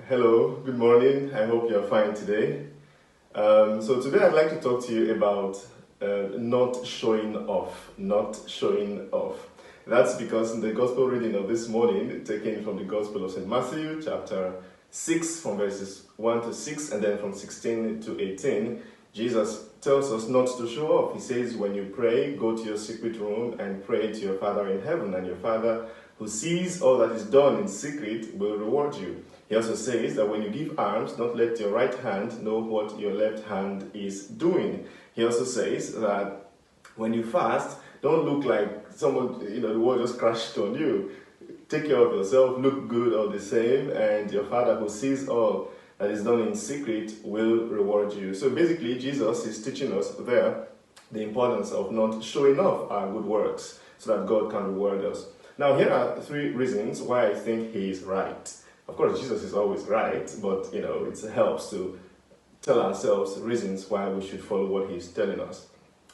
Hello, good morning. I hope you're fine today. So today I'd like to talk to you about not showing off. Not showing off. That's because in the gospel reading of this morning, taken from the Gospel of St. Matthew, chapter 6, from verses 1 to 6, and then from 16 to 18, Jesus tells us not to show off. He says, when you pray, go to your secret room and pray to your Father in heaven, and your Father who sees all that is done in secret will reward you. He also says that when you give alms, don't let your right hand know what your left hand is doing. He also says that when you fast, don't look like someone, the world just crashed on you. Take care of yourself, look good all the same, and your Father who sees all that is done in secret will reward you. So basically, Jesus is teaching us there the importance of not showing off our good works so that God can reward us. Now, here are 3 reasons why I think he is right. Of course, Jesus is always right, but it helps to tell ourselves reasons why we should follow what he's telling us.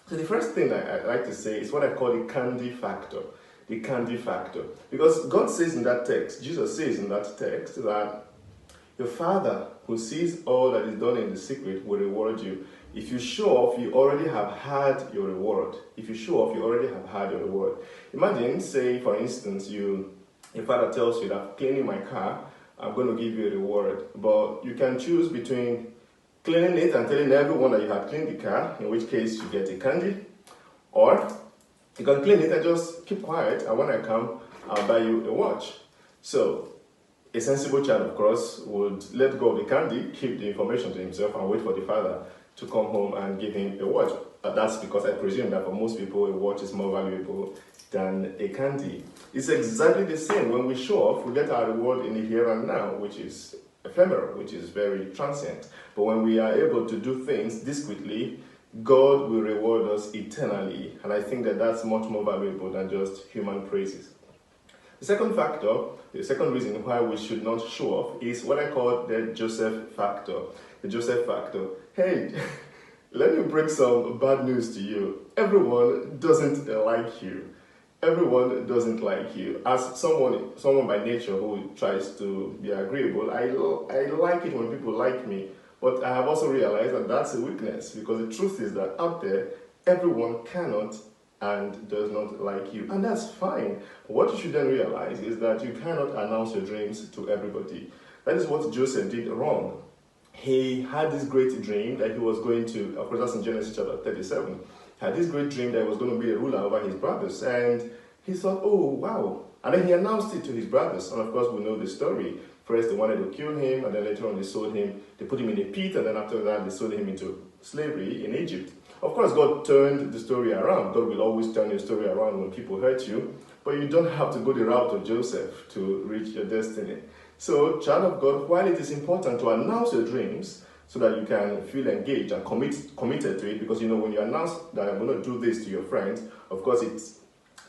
So the first thing I'd like to say is what I call the candy factor. The candy factor. Because God says in that text, Jesus says in that text that your Father who sees all that is done in the secret will reward you. If you show off, you already have had your reward. If you show off, you already have had your reward. Imagine, say, for instance, your father tells you that cleaning my car, I'm going to give you a reward. But you can choose between cleaning it and telling everyone that you have cleaned the car, in which case you get a candy, or you can clean it and just keep quiet, and when I come, I'll buy you a watch. So, a sensible child, of course, would let go of the candy, keep the information to himself, and wait for the father to come home and give him a watch. But that's because I presume that for most people, a watch is more valuable than a candy. It's exactly the same. When we show off, we get our reward in the here and now, which is ephemeral, which is very transient. But when we are able to do things discreetly, God will reward us eternally. And I think that that's much more valuable than just human praises. The second factor, the second reason why we should not show off is what I call the Joseph factor. The Joseph factor. Hey, let me break some bad news to you. Everyone doesn't like you. Everyone doesn't like you. As someone by nature who tries to be agreeable, I like it when people like me. But I have also realized that that's a weakness, because the truth is that out there, everyone cannot and does not like you. And that's fine. What you should then realize is that you cannot announce your dreams to everybody. That is what Joseph did wrong. He had this great dream that he was going to, of course that's in Genesis chapter 37, had this great dream that he was going to be a ruler over his brothers, and he thought, oh wow, and then he announced it to his brothers, and of course we know the story. First they wanted to kill him, and then later on they sold him, they put him in a pit, and then after that they sold him into slavery in Egypt. Of course God turned the story around. God will always turn your story around when people hurt you, but you don't have to go the route of Joseph to reach your destiny. So, child of God, while it is important to announce your dreams so that you can feel engaged and committed to it, because when you announce that I'm going to do this to your friends, of course it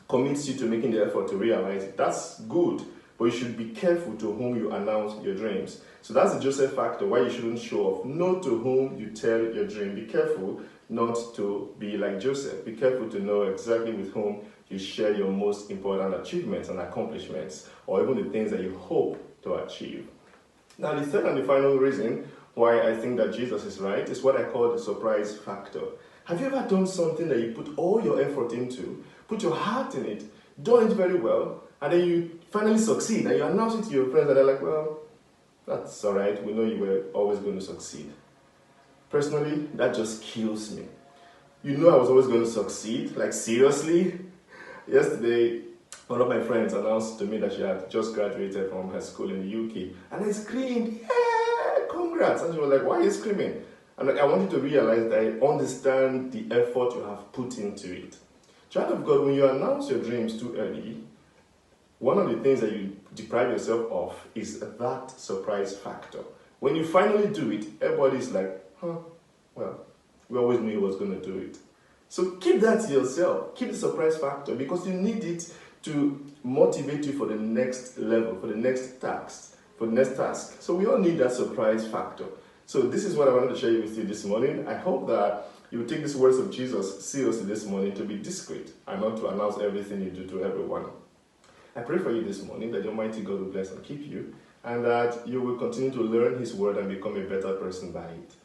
commits you to making the effort to realize it. That's good, but you should be careful to whom you announce your dreams. So that's the Joseph factor, why you shouldn't show off. Know to whom you tell your dream. Be careful not to be like Joseph. Be careful to know exactly with whom you share your most important achievements and accomplishments, or even the things that you hope to achieve. Now, the third and the final reason why I think that Jesus is right is what I call the surprise factor. Have you ever done something that you put all your effort into, put your heart in it, done it very well, and then you finally succeed, and you announce it to your friends, and they're like, well, that's all right, we know you were always going to succeed. Personally, that just kills me. I was always going to succeed, like seriously? Yesterday, one of my friends announced to me that she had just graduated from her school in the UK, and I screamed, yeah, congrats! And she was like, why are you screaming? And I wanted to realize that I understand the effort you have put into it. Child of God, when you announce your dreams too early, one of the things that you deprive yourself of is that surprise factor. When you finally do it, everybody's like, well, we always knew he was going to do it. So keep that to yourself. Keep the surprise factor, because you need it to motivate you for the next level, for the next task. So we all need that surprise factor. So this is what I wanted to share with you this morning. I hope that you will take these words of Jesus seriously this morning, to be discreet and not to announce everything you do to everyone. I pray for you this morning that the Almighty God will bless and keep you, and that you will continue to learn His Word and become a better person by it.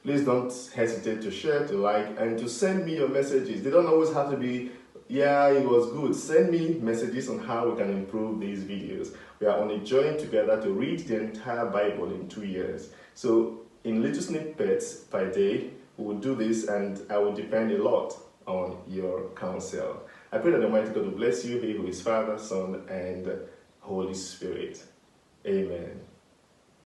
Please don't hesitate to share, to like, and to send me your messages. They don't always have to be, yeah, it was good. Send me messages on how we can improve these videos. We are on a journey together to read the entire Bible in 2 years. So in little snippets per day, we will do this, and I will depend a lot on your counsel. I pray that the Almighty God will bless you, He who is Father, Son, and Holy Spirit. Amen.